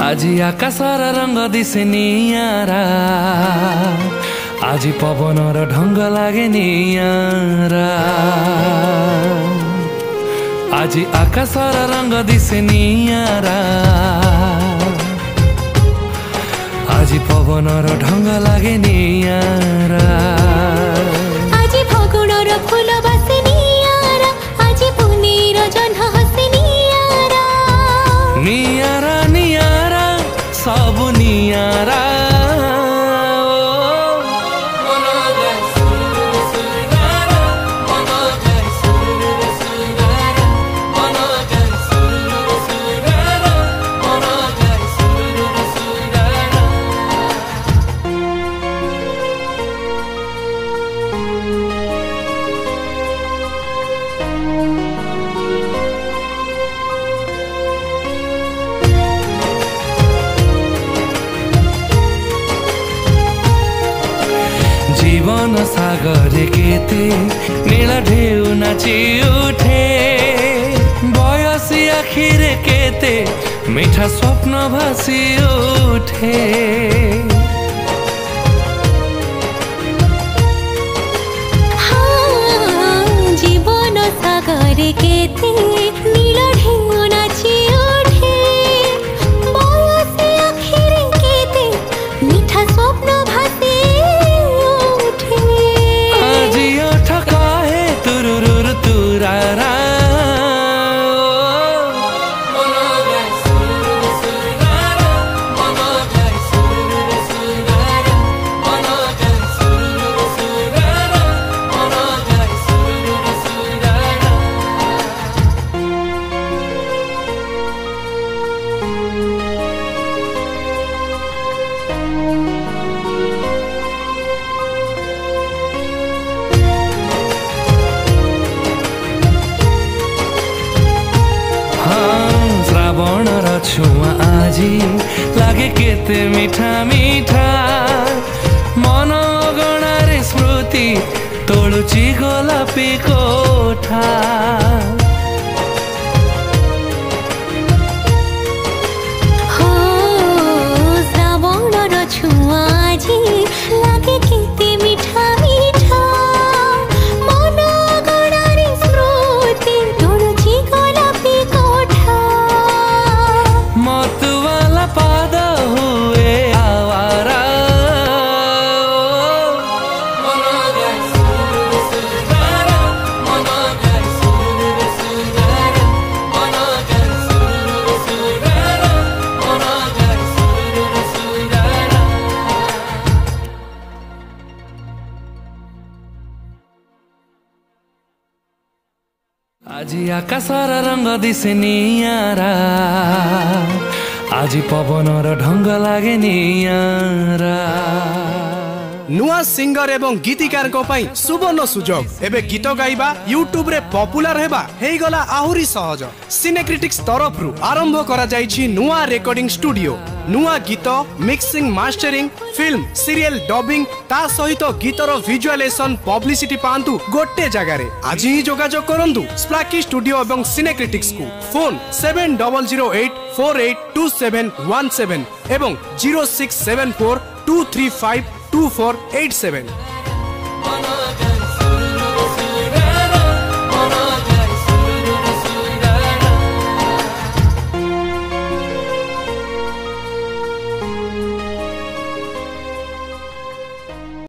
আজি আকাশর রঙ দিছে নিয়ারা, আজি পবনর ঢঙ্গ লাগে নিয়ারা। আজি আকাশর রঙ দিছে নিয়ারা, আজি পবনর ঢঙ্গ লাগে নিয়ারা। আজি ফগুণর ফুল বাসে নিয়ারা, আজি পুনির জহ্ন হসে নিয়ারা। নিয়ারা নিয়ারা সব নিয়ারা, জীবন সাগরে কেতে নীল ঢেউ নাচি উঠে। বয়সী আখিরে কেতে মিঠা স্বপ্ন ভাসি উঠে। জীবন সাগরে কেতে নীল ঢেউ নাচি উঠে। বয়সী আখিরে কেতে মিঠা স্বপ্ন ভাসি উঠে। আজি ওঠ কহে তুরুরুর তুরারা, শ্রাবণর ছুঁয়া আজি লাগে কেতে মিঠা মিঠা। মন গণারে স্মৃতি তোলুচি গোলাপি কোঠা। শ্রাবণর ছুঁয়া আজি লাগে কেতে মিঠা মিঠা। মন গণারে স্মৃতি তোলুচি গোলাপি কোঠা। मतवाला पाद हुए आवारा, আজি আকাশর রঙ দিছে নিয়ারা, আজি পবনর ঢঙ্গ লাগে নিয়ারা। नुआ सिंगर एवं गीतिकार को पाई सुवर्ण सुजोग। एबे गीत गाइबा यूट्यूब रे पॉपुलर हेबा हेई गला आहुरी सहज। सिनेक्रिटिक्स तरफ रु आरंभ करा जाईछि नुआ रेकॉर्डिंग स्टूडियो। नुआ गीत mixing mastering film serial dubbing ता सहित गीतर विजुअलाइजेशन पब्लिसिटी पांतु गोटे जगह रे। आज ही जोगाजोग करंतु स्प्लाकी स्टूडियो एवं सिनेक्रिटिक्स को। फोन 7008482717 एवं 06742352 2487।